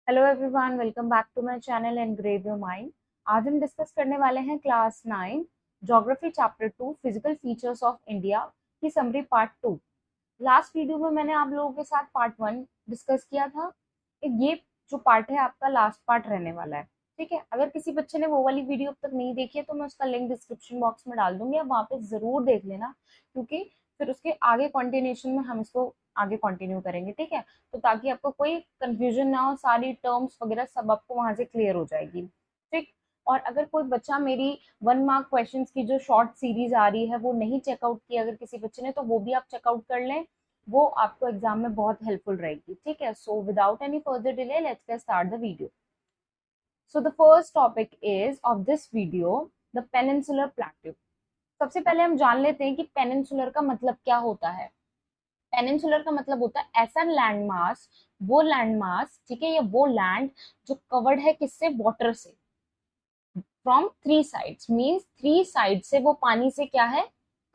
Hello everyone, welcome back to my channel engrave your mind. आज हम discuss करने वाले हैं class 9 geography chapter 2 physical features of India की समरी पार्ट 2। लास्ट वीडियो में मैंने आप लोगों के साथ पार्ट 1 डिस्कस किया था। ये जो पार्ट है आपका लास्ट पार्ट रहने वाला है। ठीक है, अगर किसी बच्चे ने वो वाली वीडियो अब तक नहीं देखी है तो मैं उसका लिंक डिस्क्रिप्शन बॉक्स में डाल दूंगी, आप वहाँ पे जरूर देख लेना, क्योंकि फिर उसके आगे कंटिन्यूशन में हम इसको आगे कंटिन्यू करेंगे। ठीक है, तो ताकि आपको कोई कंफ्यूजन ना हो, सारी टर्म्स वगैरह सब आपको वहां से क्लियर हो जाएगी। ठीक। और अगर कोई बच्चा मेरी 1 मार्क क्वेश्चंस की जो शॉर्ट सीरीज आ रही है वो नहीं चेकआउट की अगर किसी बच्चे ने, तो वो भी आप चेकआउट कर लें, वो आपको एग्जाम में बहुत हेल्पफुल रहेगी। ठीक है, so without any further delay let's get start the video. So the first topic is of this video the peninsular plateau. सबसे पहले हम जान लेते हैं कि पेनिनसुलर का मतलब क्या होता है। पेनिनसुलर का मतलब होता है ऐसा लैंड मास, वो लैंड मास, ठीक है, या वो लैंड जो कवर्ड है किससे, वाटर से, फ्रॉम 3 साइड्स, मीन्स 3 साइड से वो पानी से क्या है,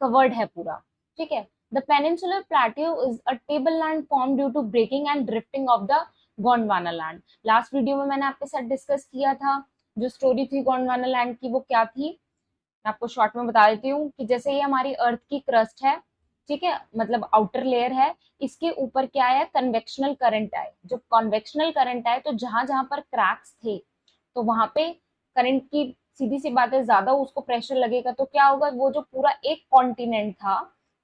कवर्ड है पूरा। ठीक है, the peninsular plateau is a table land form due to breaking and drifting of the Gondwana land. Last video में मैंने आपके साथ डिस्कस किया था जो स्टोरी थी गोंडवाना लैंड की, वो क्या थी, मैं आपको शॉर्ट में बता देती हूँ कि जैसे ये हमारी अर्थ की क्रस्ट है, ठीक है, मतलब आउटर लेयर है, इसके ऊपर क्या है, कन्वेक्शनल करंट आए। जब कन्वेक्शनल करंट आए तो जहां जहां पर क्रैक्स थे तो वहां पे करंट की, सीधी सी बात है, ज्यादा उसको प्रेशर लगेगा तो क्या होगा, वो जो पूरा एक कॉन्टिनेंट था,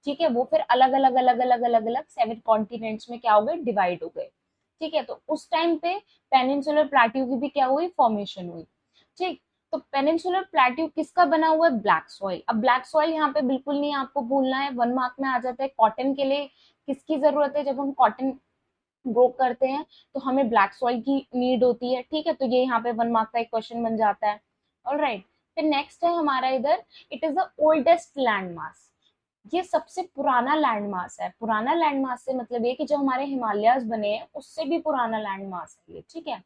ठीक है, वो फिर अलग अलग अलग अलग अलग अलग 7 कॉन्टिनेंट्स में क्या हो गए, डिवाइड हो गए। ठीक है, तो उस टाइम पे पेनिनसुलर प्लेट्यू की भी क्या हुई, फॉर्मेशन हुई। ठीक। तो पेनिनसुलर प्लेट्यू किसका बना हुआ है, ब्लैक सॉइल। अब ब्लैक सॉइल यहाँ पे बिल्कुल नहीं आपको भूलना है, 1 मार्क में आ जाता है। कॉटन के लिए किसकी जरूरत है, जब हम कॉटन ग्रो करते हैं तो हमें ब्लैक सॉइल की नीड होती है। ठीक है, तो ये यहाँ पे 1 मार्क का एक क्वेश्चन बन जाता है। ऑलराइट, फिर नेक्स्ट है हमारा इधर, it is the oldest land mass. ये सबसे पुराना लैंड मास है। पुराना लैंड मास से मतलब ये कि जो हमारे हिमालयाज बने हैं उससे भी पुराना लैंड मास है ये। ठीक है,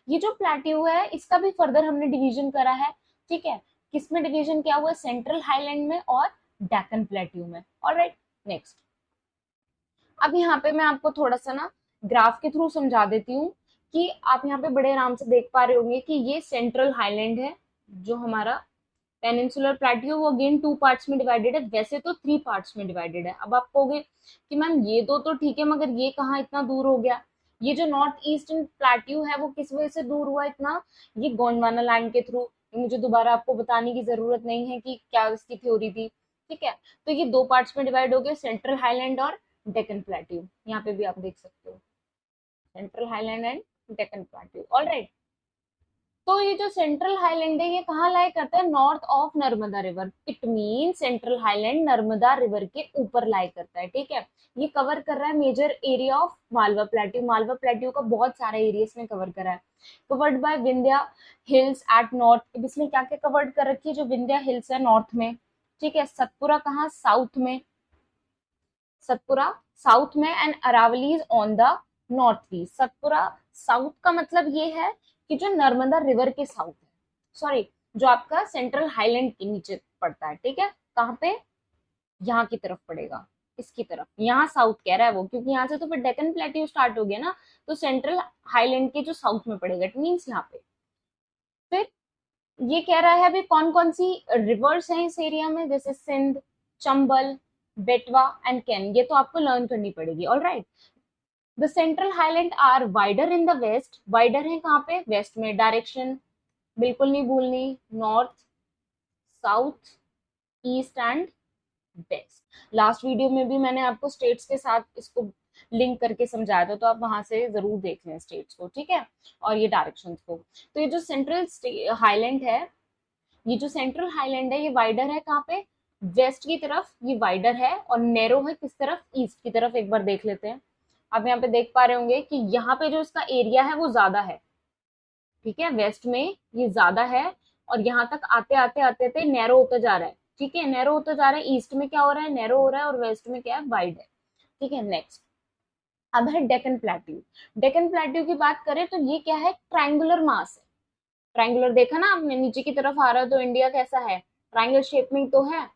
ये जो प्लेट्यू है इसका भी फर्दर हमने डिवीजन करा है। ठीक है, किसमें डिवीजन क्या हुआ है, सेंट्रल हाईलैंड में और डेक्कन प्लेट्यू में। ऑलराइट, नेक्स्ट, अब यहाँ पे मैं आपको थोड़ा सा ना ग्राफ के थ्रू समझा देती हूँ कि आप यहाँ पे बड़े आराम से देख पा रहे होंगे कि ये सेंट्रल हाईलैंड है, जो हमारा पेनिनसुलर प्लेट्यू, वो अगेन 2 पार्ट्स में डिवाइडेड है। वैसे तो 3 पार्ट्स में डिवाइडेड है। अब आप कहोगे कि मैम ये दो तो ठीक है, मगर ये कहाँ इतना दूर हो गया। ये जो नॉर्थ ईस्टर्न प्लेट्यू है वो किस वजह से दूर हुआ इतना, ये गोंडवाना लैंड के थ्रू। मुझे दोबारा आपको बताने की जरूरत नहीं है कि क्या इसकी थ्योरी थी। ठीक है, तो ये 2 पार्ट्स में डिवाइड हो गए, सेंट्रल हाईलैंड और डेक्कन प्लेट्यू। यहाँ पे भी आप देख सकते हो, central highland and Deccan plateau. Alright, तो ये जो सेंट्रल हाईलैंड है ये कहाँ लाई करता है, north of Narmada river. It mean central highland Narmada river के ऊपर लाई करता है। ठीक है, ये कवर कर रहा है major area of Malwa plateau. Malwa plateau का बहुत सारा एरिया इसमें कवर करा है। Covered by Vindhya hills at north. इसमें क्या क्या कवर्ड कर रखी है, जो विंध्या हिल्स है नॉर्थ में। ठीक है, सतपुरा कहाँ, साउथ में, सतपुरा साउथ में, and Aravali is on the north east. Satpura south का मतलब ये है कि जो नर्मदा रिवर के साउथ है, सॉरी, जो आपका सेंट्रल हाईलैंड के नीचे पड़ता है। ठीक है, कहाँ पे, यहाँ की तरफ पड़ेगा, इसकी तरफ, यहाँ साउथ कह रहा है वो, क्योंकि यहाँ से तो फिर डेक्कन प्लेट्यू स्टार्ट हो गया ना, तो सेंट्रल हाईलैंड के जो साउथ में पड़ेगा, इट मीन्स यहाँ पे। फिर ये कह रहा है अभी कौन कौन सी रिवर्स हैं इस एरिया में, जैसे सिंध, चंबल, बेटवा एंड कैन, ये तो आपको लर्न करनी पड़ेगी। All right, the central highland are wider in the west. Wider है कहाँ पे, वेस्ट में। डायरेक्शन बिल्कुल नहीं भूलनी, north, south, east and west. Last video में भी मैंने आपको स्टेट्स के साथ इसको लिंक करके समझाया था, तो आप वहां से जरूर देख लें स्टेट्स को। ठीक है, और ये डायरेक्शंस को। तो ये जो सेंट्रल हाईलैंड है, ये जो सेंट्रल हाईलैंड है ये वाइडर है कहाँ पे, वेस्ट की तरफ ये वाइडर है, और नैरो है किस तरफ, ईस्ट की तरफ। एक बार देख लेते हैं। आप यहाँ पे देख पा रहे होंगे कि यहाँ पे जो इसका एरिया है वो ज्यादा है। ठीक है, वेस्ट में ये ज्यादा है, और यहाँ तक आते आते आते आते नैरो होता जा रहा है। ठीक है, नैरो होता जा रहा है। ईस्ट में क्या हो रहा है, नैरो हो रहा है, और वेस्ट में क्या है, वाइड है। ठीक है, नेक्स्ट, अब है डेक्कन प्लेट्यू। डेक्कन प्लेट्यू की बात करें तो ये क्या है, ट्रायंगुलर मास है। ट्रायंगुलर देखा ना आपने, नीचे की तरफ आ रहा है तो इंडिया कैसा है, ट्रायंगल शेप में ही तो है।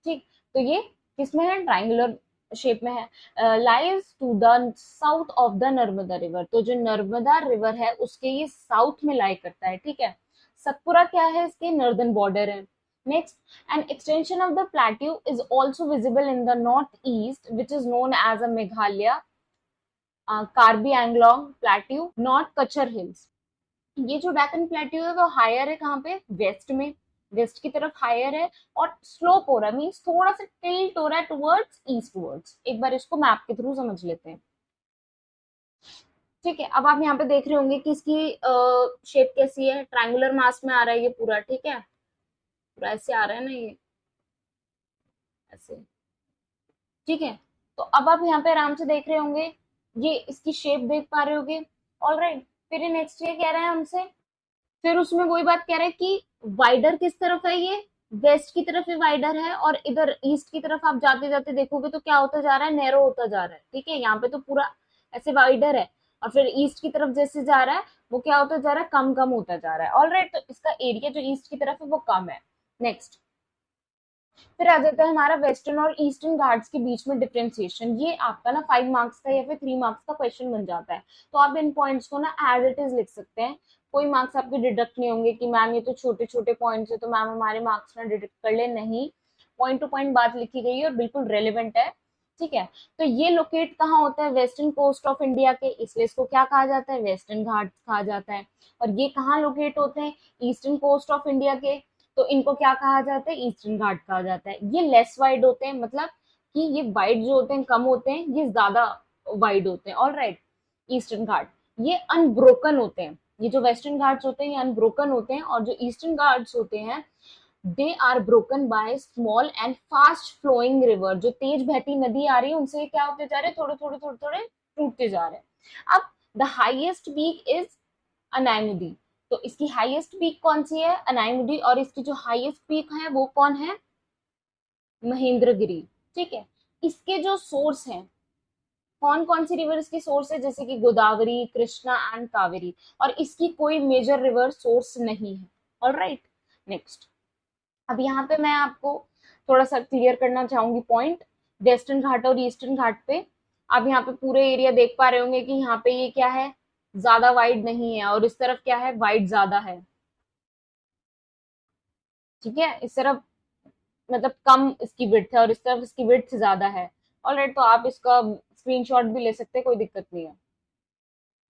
ठीक, तो ये किसमें है, ट्रायंगुलर शेप में है, lies to the south of the Narmada river. तो जो नर्मदा रिवर है उसके ये साउथ में लाई करता है, ठीक है। सतपुरा क्या है, इसके नॉर्दर्न बॉर्डर है। Next, an extension of the plateau is also visible in the north east which is known as a Meghalaya Karbi Anglong plateau, north Cachar hills. ये जो डेक्कन प्लेट्यू है वो हायर है कहाँ पे, वेस्ट में, वेस्ट की तरफ हायर है और स्लोप हो रहा है, मीन्स थोड़ा सा टिल्ट हो रहा है टुवर्ड्स ईस्ट टुवर्ड्स। एक बार इसको मैप के थ्रू समझ लेते हैं, ठीक है। अब आप यहाँ पे देख रहे होंगे कि इसकी शेप कैसी है, ट्रायंगुलर मास में आ रहा है ये पूरा, ठीक है, पूरा ऐसे आ रहा है ना ये, ऐसे, ठीक है। तो अब आप यहाँ पे आराम से देख रहे होंगे, ये इसकी शेप देख पा रहे होंगे, ऑलराइट। फिर नेक्स्ट ये कह रहा है हमसे, फिर उसमें वही बात कह रहा है कि वाइडर किस तरफ है, ये वेस्ट की तरफ ही वाइडर है, और इधर ईस्ट की तरफ आप जाते जाते देखोगे तो क्या होता जा रहा है, नैरो होता जा रहा है, ठीक है। यहाँ पे तो पूरा ऐसे वाइडर है, और फिर ईस्ट की तरफ जैसे जा रहा है वो क्या होता जा रहा है, कम कम होता जा रहा है, ऑलराइट। तो इसका एरिया जो ईस्ट की तरफ है वो कम है। नेक्स्ट, फिर आ जाता है हमारा वेस्टर्न और ईस्टर्न घाट्स के बीच में डिफरेंशिएशन। ये आपका ना 5 मार्क्स का या फिर 3 मार्क्स का क्वेश्चन बन जाता है। तो आप इन पॉइंट्स को ना एज इट इज लिख सकते हैं, कोई मार्क्स आपके डिडक्ट नहीं होंगे कि मैम ये तो छोटे छोटे पॉइंट्स है तो मैम हमारे मार्क्स ना डिडक्ट कर ले, नहीं, पॉइंट टू पॉइंट बात लिखी गई है और बिल्कुल रेलिवेंट है, ठीक है। तो ये लोकेट कहाँ होता है, वेस्टर्न कोस्ट ऑफ इंडिया के, इसलिए इसको क्या कहा जाता है, वेस्टर्न घाट कहा जाता है। और ये कहाँ लोकेट होते हैं, ईस्टर्न कोस्ट ऑफ इंडिया के, तो इनको क्या कहा जाता है, ईस्टर्न घाट कहा जाता है। ये लेस वाइड होते हैं, मतलब कि ये वाइड जो होते हैं कम होते हैं, ये ज्यादा वाइड होते हैं, ऑल राइट। ईस्टर्न घाट ये अनब्रोकन होते हैं, ये जो वेस्टर्न घाट्स होते हैं ये अनब्रोकन होते हैं, और जो ईस्टर्न घाट्स होते हैं they are broken by small and fast flowing river. जो तेज बहती नदी आ रही है उनसे क्या होते जा रहे हैं, थोड़े थोड़े थोड़े थोड़े टूटते जा रहे हैं। अब द हाइएस्ट पीक इज अनायमुदी। तो इसकी हाईएस्ट पीक कौन सी है, अनायमुदी, और इसकी जो हाईएस्ट पीक है वो कौन है, महेंद्रगिरी, ठीक है। इसके जो सोर्स हैं, कौन कौन सी रिवर इसकी सोर्स है, जैसे कि गोदावरी, कृष्णा एंड कावेरी, और इसकी कोई मेजर रिवर सोर्स नहीं है, ऑलराइट। नेक्स्ट, अब यहाँ पे मैं आपको थोड़ा सा क्लियर करना चाहूंगी पॉइंट वेस्टर्न घाट और ईस्टर्न घाट पे। आप यहाँ पे पूरे एरिया देख पा रहे होंगे कि यहाँ पे ये क्या है, ज्यादा वाइड नहीं है, और इस तरफ क्या है, वाइड ज्यादा है, ठीक है। इस तरफ मतलब कम इसकी विड्थ है और इस तरफ इसकी विड्थ ज्यादा है, ऑलराइट। तो आप इसका स्क्रीनशॉट भी ले सकते हैं, कोई दिक्कत नहीं है।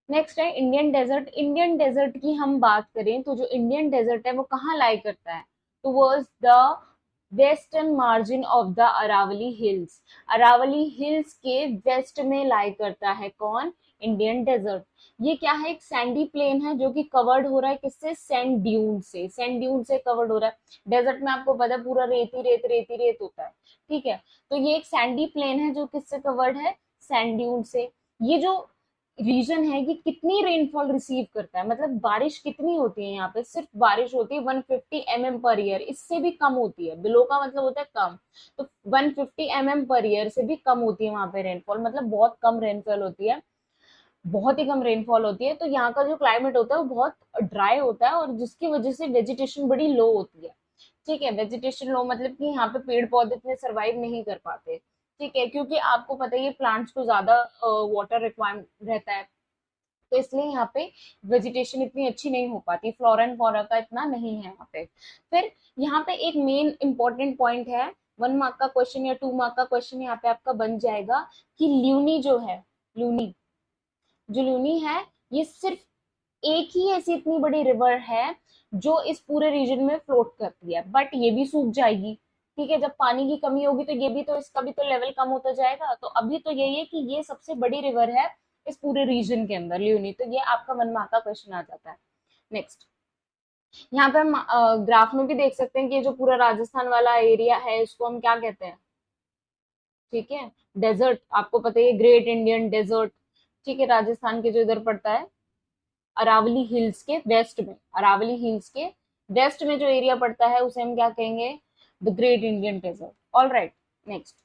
नेक्स्ट है इंडियन डेजर्ट। इंडियन डेजर्ट की हम बात करें तो जो इंडियन डेजर्ट है वो कहाँ लाई करता है, towards the western margin of the Aravali hills. Aravali hills के वेस्ट में लाई करता है कौन, इंडियन डेजर्ट। ये क्या है, एक सैंडी प्लेन है जो कि कवर्ड हो रहा है किससे, सैंड ड्यून से, सैंड ड्यून से कवर्ड हो रहा है। डेजर्ट में आपको पता है पूरा रेती रेत रेती रेत होता है, ठीक है। तो ये एक सैंडी प्लेन है जो किससे कवर्ड है, सैंड ड्यून से। ये जो रीजन है कि कितनी रेनफॉल रिसीव करता है, मतलब बारिश कितनी होती है, यहाँ पे सिर्फ बारिश होती है 150 mm पर ईयर, इससे भी कम होती है, बिलो का मतलब होता है कम, तो 150 mm पर ईयर से भी कम होती है वहां पे रेनफॉल, मतलब बहुत कम रेनफॉल होती है, बहुत ही कम रेनफॉल होती है। तो यहाँ का जो क्लाइमेट होता है वो बहुत ड्राई होता है, और जिसकी वजह से वेजिटेशन बड़ी लो होती है, ठीक है। वेजिटेशन लो मतलब कि यहाँ पे पेड़ पौधे इतने सर्वाइव नहीं कर पाते, ठीक है, क्योंकि आपको पता है ये प्लांट्स को ज्यादा वाटर रिक्वायरमेंट रहता है, तो इसलिए यहाँ पे वेजिटेशन इतनी अच्छी नहीं हो पाती, फ्लोरा एंड फॉरा का इतना नहीं है यहाँ पे। फिर यहाँ पे एक मेन इंपॉर्टेंट पॉइंट है, 1 मार्क का क्वेश्चन या 2 मार्क का क्वेश्चन यहाँ पे आपका बन जाएगा कि ल्यूनी जो है, ल्यूनी, जो लूनी है ये सिर्फ एक ही ऐसी इतनी बड़ी रिवर है जो इस पूरे रीजन में फ्लोट करती है, बट ये भी सूख जाएगी, ठीक है। जब पानी की कमी होगी तो ये भी तो, इसका भी तो लेवल कम होता जाएगा। तो अभी तो यही है कि ये सबसे बड़ी रिवर है इस पूरे रीजन के अंदर, ल्यूनी। तो ये आपका 1 मार्क का क्वेश्चन आ जाता है। नेक्स्ट, यहाँ पे हम ग्राफ में भी देख सकते हैं कि ये जो पूरा राजस्थान वाला एरिया है इसको हम क्या कहते हैं, ठीक है, डेजर्ट। आपको पता है ग्रेट इंडियन डेजर्ट, ठीक है, राजस्थान के जो इधर पड़ता है अरावली हिल्स के वेस्ट में, अरावली हिल्स के वेस्ट में जो एरिया पड़ता है उसे हम क्या कहेंगे, the Great Indian Desert, all right. Next,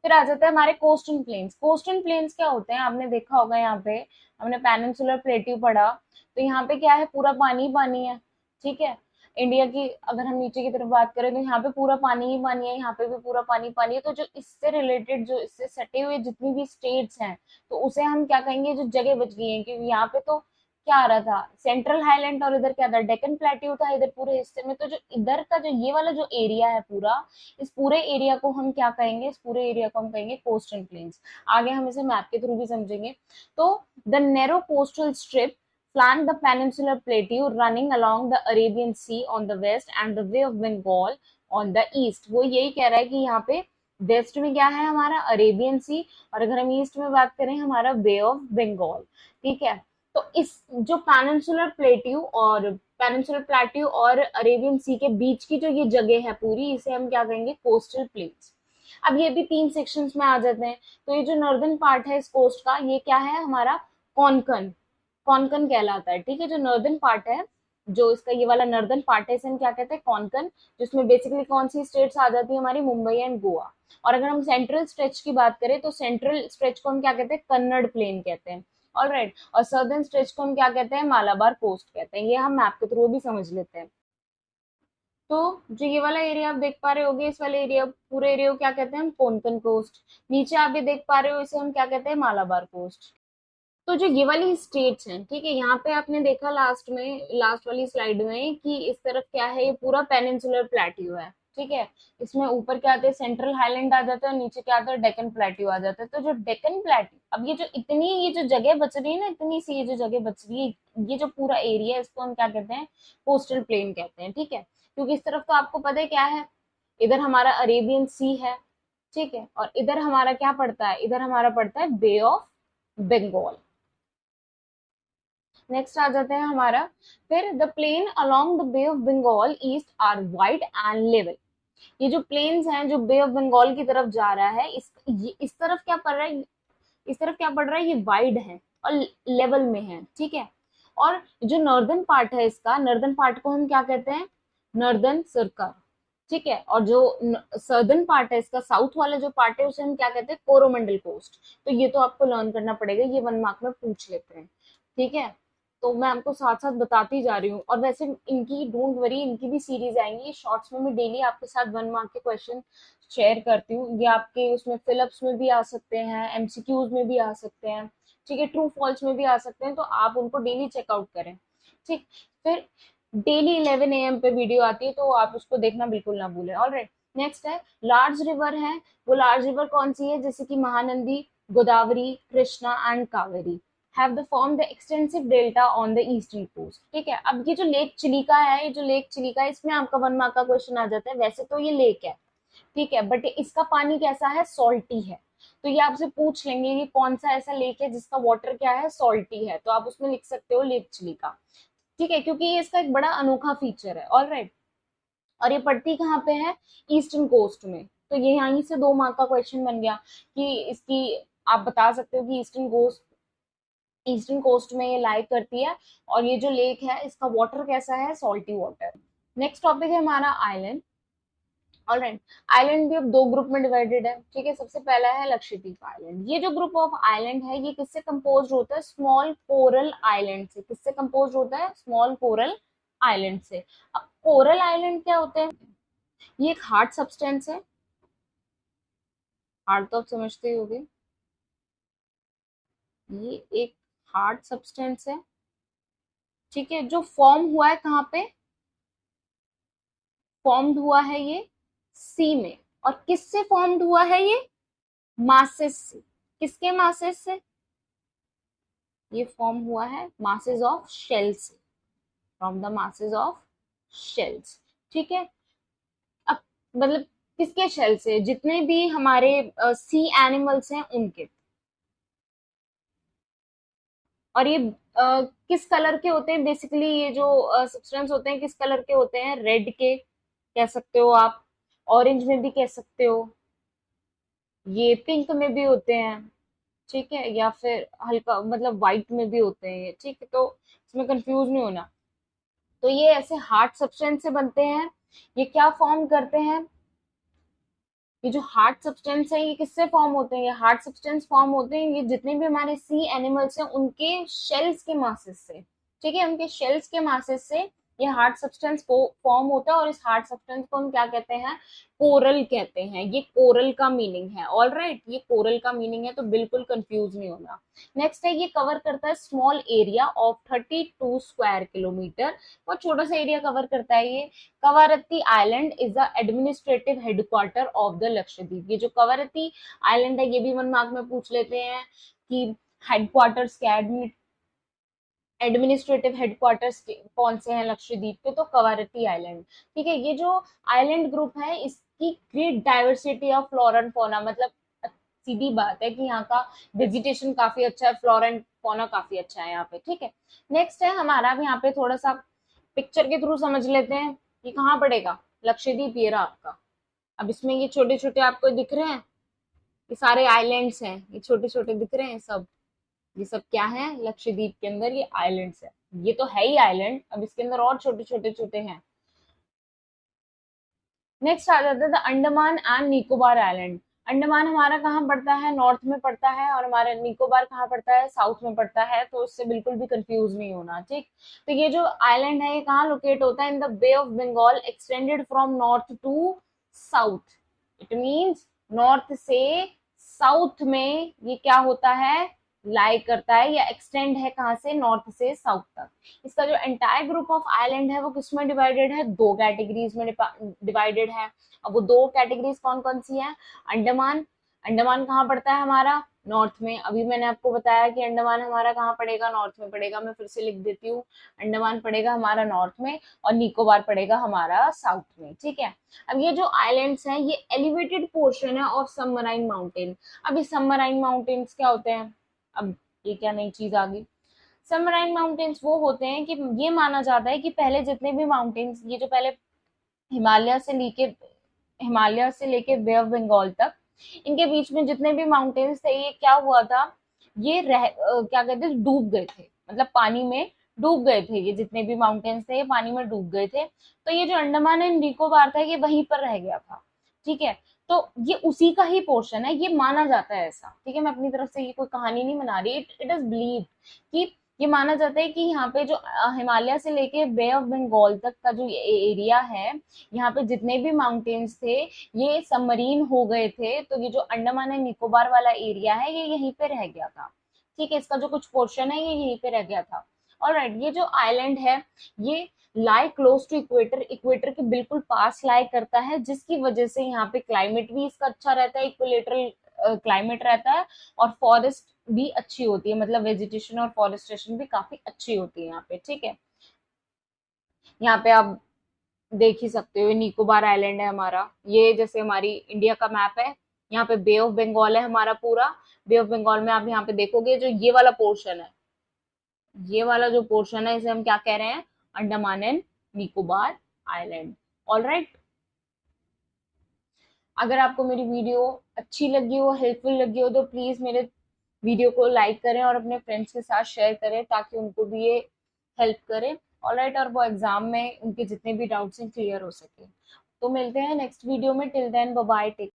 फिर आ जाता है हमारे कोस्टल प्लेन्स। कोस्टल प्लेन्स क्या होते हैं, आपने देखा होगा यहाँ पे, हमने पेनिनसुलर प्लेट्यू पढ़ा, तो यहाँ पे क्या है, पूरा पानी पानी है, ठीक है। इंडिया की अगर हम नीचे की तरफ बात करें तो यहाँ पे पूरा पानी ही पानी है, यहाँ पे भी पूरा पानी पानी है। तो जो इससे रिलेटेड, जो इससे सटे हुए जितनी भी स्टेट्स हैं, तो उसे हम क्या कहेंगे, जो जगह बच गई है, क्योंकि यहाँ पे तो क्या आ रहा था, सेंट्रल हाईलैंड, और इधर क्या था, डेक्कन प्लेट्यू था इधर पूरे हिस्से में। तो जो इधर का जो ये वाला जो एरिया है पूरा, इस पूरे एरिया को हम क्या कहेंगे, इस पूरे एरिया को हम कहेंगे कोस्टल प्लेन्स। आगे हम इसे मैप के थ्रू भी समझेंगे। तो the narrow coastal strip flank the peninsular plateau running along the Arabian Sea on the west and the Bay of Bengal on the east। वो यही कह रहा है कि यहाँ पे वेस्ट में क्या है हमारा, अरेबियन सी, और अगर हम ईस्ट में बात करें हमारा बे ऑफ बंगाल। ठीक है, तो इस जो पेनिनसुलर प्लेट्यू और अरेबियन सी के बीच की जो ये जगह है पूरी, इसे हम क्या कहेंगे, कोस्टल प्लेन्स। अब ये भी 3 सेक्शंस में आ जाते हैं। तो ये जो नॉर्दर्न पार्ट है इस कोस्ट का, ये क्या है हमारा, कॉनकन, कॉनकन कहलाता है। ठीक है, जो नॉर्दर्न पार्ट है, जो इसका ये वाला नॉर्दर्न पार्ट है, इसे हम क्या कहते हैं, कॉनकन। जिसमें बेसिकली कौन सी स्टेट्स आ जाती है हमारी, मुंबई एंड गोवा। और अगर हम सेंट्रल स्ट्रेच की बात करें तो सेंट्रल स्ट्रेच को हम क्या कहते हैं, कन्नड़ प्लेन कहते हैं। ऑलराइट, और सदर्न स्ट्रेच को हम क्या कहते हैं, मालाबार कोस्ट कहते हैं। ये हम मैप के थ्रू भी समझ लेते हैं। तो जो ये वाला एरिया आप देख पा रहे होगे, इस वाले एरिया, पूरे एरिया को क्या कहते हैं हम, कोंकण कोस्ट। नीचे आप भी देख पा रहे हो, इसे हम क्या कहते हैं, मालाबार कोस्ट। तो जो ये वाली स्टेट्स हैं, ठीक है, यहाँ पे आपने देखा लास्ट में, लास्ट वाली स्लाइड में, कि इस तरफ क्या है, ये पूरा पेनिनसुलर प्लेट्यू है। ठीक है, इसमें ऊपर क्या आते हैं, सेंट्रल हाईलैंड आ जाता है, और नीचे क्या आता है, डेक्कन प्लेट्यू आ जाता है। तो जो डेक्कन प्लेट्यू, अब ये जो इतनी, ये जो जगह बच रही है ना, इतनी सी ये जो जगह बच रही है, ये जो पूरा एरिया है, इसको हम क्या कहते हैं, कोस्टल प्लेन कहते हैं। ठीक है, क्योंकि इस तरफ तो आपको पता है क्या है, इधर हमारा अरेबियन सी है। ठीक है, और इधर हमारा क्या पड़ता है, इधर हमारा पड़ता है बे ऑफ बंगाल। नेक्स्ट आ जाते हैं हमारा, फिर the plain along the Bay of Bengal east are wide and level. ये जो प्लेन्स हैं जो बे ऑफ बंगाल की तरफ जा रहा है, इस तरफ क्या पड़ रहा है, इस तरफ क्या पड़ रहा है, ये वाइड है और लेवल में है। ठीक है, और जो नॉर्दर्न पार्ट है इसका, नॉर्दर्न पार्ट को हम क्या कहते हैं, नॉर्दर्न सर्कल। ठीक है, और जो सर्दर्न पार्ट है इसका, साउथ वाला जो पार्ट है, उसे हम क्या कहते हैं, कोरोमंडल कोस्ट। तो ये तो आपको लर्न करना पड़ेगा, ये 1 मार्क में पूछ लेते हैं। ठीक है, तो मैं आपको साथ साथ बताती जा रही हूँ। और वैसे इनकी डोंट वरी, इनकी भी सीरीज आएंगी शॉर्ट्स में। मैं डेली आपके साथ 1 मार्क के क्वेश्चन शेयर करती हूँ। ये आपके उसमें फिलअप्स में भी आ सकते हैं, एमसीक्यूज में भी आ सकते हैं। ठीक है, ट्रू फॉल्स में भी आ सकते हैं, तो आप उनको डेली चेकआउट करें। ठीक, फिर डेली 11 AM पे वीडियो आती है, तो आप उसको देखना बिल्कुल ना भूलें। ऑलराइट, नेक्स्ट है लार्ज रिवर है। वो लार्ज रिवर कौन सी है, जैसे कि Mahanadi, Godavari, Krishna and Kaveri have the formed the extensive delta on the eastern coast। ठीक है, अब ये जो लेक चिलिका है, ये जो लेक चिलिका है, इसमें आपका 1 मार्क का क्वेश्चन आ जाता है। वैसे तो ये लेक है, ठीक है, बट इसका पानी कैसा है, सॉल्टी है। तो ये आपसे पूछ लेंगे ये कौन सा ऐसा लेक है जिसका वाटर क्या है, सॉल्टी है, तो आप उसमें लिख सकते हो लेक चिलिका। ठीक है, क्योंकि ये इसका एक बड़ा अनोखा फीचर है। ऑलराइट, और ये पड़ती कहाँ पे है, ईस्टर्न कोस्ट में। तो ये यहीं से 2 मार्क का क्वेश्चन बन गया कि इसकी आप बता सकते हो कि ईस्टर्न कोस्ट में ये लाई करती है, और ये जो लेक है इसका वाटर कैसा है, सॉल्टी वाटर। नेक्स्ट टॉपिक है हमारा आइलैंड। ऑलराइट, आइलैंड भी अब 2 ग्रुप में डिवाइडेड है। ठीक है, सबसे पहला है लक्षद्वीप आइलैंड। ये जो ग्रुप ऑफ आइलैंड है, ये किससे कंपोज होता है, स्मॉल कोरल आइलैंड से। किससे कंपोज होता है, स्मॉल कोरल आइलैंड से। अब कोरल आइलैंड क्या होते हैं, ये एक हार्ड सब्सटेंस है। हार्ड तो आप समझते ही होंगे, ये एक हार्ड सब्सटेंस है। ठीक है, जो फॉर्म हुआ है कहाँ पे, फॉर्म्ड हुआ है ये सी में। और किससे फॉर्म्ड हुआ है ये, मासेस से। किसके मासेस से, ये फॉर्म हुआ है मासेस ऑफ शेल से, from the masses of shells. ठीक है, अब मतलब किसके शेल से, जितने भी हमारे सी एनिमल्स हैं उनके। और ये किस कलर के होते हैं, बेसिकली ये जो सब्सटेंस होते हैं किस कलर के होते हैं, रेड के कह सकते हो आप, ऑरेंज में भी कह सकते हो, ये पिंक में भी होते हैं। ठीक है, या फिर हल्का मतलब व्हाइट में भी होते हैं ये। ठीक है, तो इसमें कंफ्यूज नहीं होना। तो ये ऐसे हार्ड सब्सटेंस से बनते हैं। ये क्या फॉर्म करते हैं, ये जो हार्ड सब्सटेंस है ये किससे फॉर्म होते हैं, ये हार्ड सब्सटेंस फॉर्म होते हैं ये जितने भी हमारे सी एनिमल्स हैं उनके शेल्स के मासेस से। ठीक है, उनके शेल्स के मासेस से ये हार्ड सब्सटेंस फॉर्म होता है और इस हार्ड सब्सटेंस को हम क्या कहते हैं, कोरल कहते हैं। ये कोरल का मीनिंग है। ऑल राइट, ये कोरल का मीनिंग है, तो बिल्कुल कंफ्यूज नहीं होना। नेक्स्ट है, ये कवर करता है small area of 32 square kilometre. बहुत छोटा सा एरिया कवर करता है ये। Kavaratti island is the administrative headquarter of the Lakshadweep. ये जो कवारत्ती आइलैंड है, ये भी 1 मार्क में पूछ लेते हैं कि हेडक्वार्टर्स क्या, एडमिनिस्ट्रेटिव हेडक्वार्टर्स कौन से हैं लक्षद्वीप के, तो कवारत्ती आइलैंड। ठीक है, ये जो आइलैंड ग्रुप है इसकी great diversity of flora and fauna, मतलब सीधी बात है कि यहाँ का वेजिटेशन काफी अच्छा है, फ्लोरा एंड फौना काफी अच्छा है यहाँ पे। ठीक है, नेक्स्ट है हमारा, अब यहाँ पे थोड़ा सा पिक्चर के थ्रू समझ लेते हैं कि कहाँ पड़ेगा लक्षद्वीप। ये रहा आपका। अब इसमें ये छोटे छोटे आपको दिख रहे हैं, ये सारे आइलैंड्स हैं, ये छोटे छोटे दिख रहे हैं सब। ये सब क्या है, लक्षद्वीप के अंदर ये आइलैंड्स है। ये तो है ही आइलैंड, अब इसके अंदर और छोटे छोटे छोटे हैं। नेक्स्ट आ जाता है the Andaman and Nicobar island. Andaman हमारा कहाँ पड़ता है, नॉर्थ में पड़ता है, और हमारा निकोबार कहाँ पड़ता है, साउथ में पड़ता है। तो इससे बिल्कुल भी कंफ्यूज नहीं होना। ठीक, तो ये जो आइलैंड है ये कहाँ लोकेट होता है, in the Bay of Bengal extended from north to south. It means north से साउथ में ये क्या होता है, लाई करता है, या एक्सटेंड है कहाँ से, नॉर्थ से साउथ तक। इसका जो एंटायर ग्रुप ऑफ आइलैंड है वो किसमें डिवाइडेड है, 2 कैटेगरीज में डिवाइडेड है। अब वो 2 कैटेगरीज कौन कौन सी है, अंडमान, अंडमान कहाँ पड़ता है हमारा, नॉर्थ में। अभी मैंने आपको बताया कि अंडमान हमारा कहाँ पड़ेगा, नॉर्थ में पड़ेगा। मैं फिर से लिख देती हूँ, अंडमान पड़ेगा हमारा नॉर्थ में और निकोबार पड़ेगा हमारा साउथ में। ठीक है, अब ये जो आइलैंड्स हैं ये एलिवेटेड पोर्शन है ऑफ सबमराइन माउंटेन। अब ये सबमराइन माउंटेन्स क्या होते हैं, अब ये क्या नई चीज आ गई। सबमराइन माउंटेन्स वो होते हैं कि ये माना जाता है कि पहले जितने भी माउंटेन्स, ये जो पहले हिमालय से लेके बे ऑफ बंगाल तक, इनके बीच में जितने भी माउंटेन्स थे ये क्या हुआ था, ये क्या कहते हैं, डूब गए थे, मतलब पानी में डूब गए थे। ये जितने भी माउंटेन्स थे ये पानी में डूब गए थे। तो ये जो अंडमान एंड निकोबार था ये वहीं पर रह गया था। ठीक है, तो ये उसी का ही पोर्शन है, ये माना जाता है ऐसा। ठीक है, मैं अपनी तरफ से ये कोई कहानी नहीं बना रही, इट इज बिलीव कि ये माना जाता है कि यहाँ पे जो हिमालय से लेके बे ऑफ बंगाल तक का जो एरिया है, यहाँ पे जितने भी माउंटेन्स थे ये सबमरीन हो गए थे। तो ये जो अंडमान एंड निकोबार वाला एरिया है ये यहीं पे रह गया था। ठीक है, इसका जो कुछ पोर्शन है ये यहीं पे रह गया था। ऑलराइट, ये जो आइलैंड है ये लाई क्लोज टू इक्वेटर, इक्वेटर के बिल्कुल पास लाई करता है, जिसकी वजह से यहाँ पे क्लाइमेट भी इसका अच्छा रहता है, इक्विलेटरल क्लाइमेट रहता है, और फॉरेस्ट भी अच्छी होती है, मतलब वेजिटेशन और फॉरेस्टेशन भी काफी अच्छी होती है यहाँ पे। ठीक है, यहाँ पे आप देख ही सकते हो निकोबार आइलैंड है हमारा, ये जैसे हमारी इंडिया का मैप है, यहाँ पे बे ऑफ बंगाल है हमारा पूरा। बे ऑफ बंगाल में आप यहाँ पे देखोगे जो ये वाला पोर्शन है, ये वाला जो पोर्शन है इसे हम क्या कह रहे हैं, Andaman and Nicobar island. All right, अगर आपको मेरी वीडियो अच्छी लगी हो, हेल्पफुल लगी हो, तो प्लीज मेरे वीडियो को लाइक करें और अपने फ्रेंड्स के साथ शेयर करें ताकि उनको भी ये हेल्प करे। ऑलराइट, और वो एग्जाम में उनके जितने भी डाउट्स हैं क्लियर हो सके। तो मिलते हैं नेक्स्ट वीडियो में, till then bye bye, take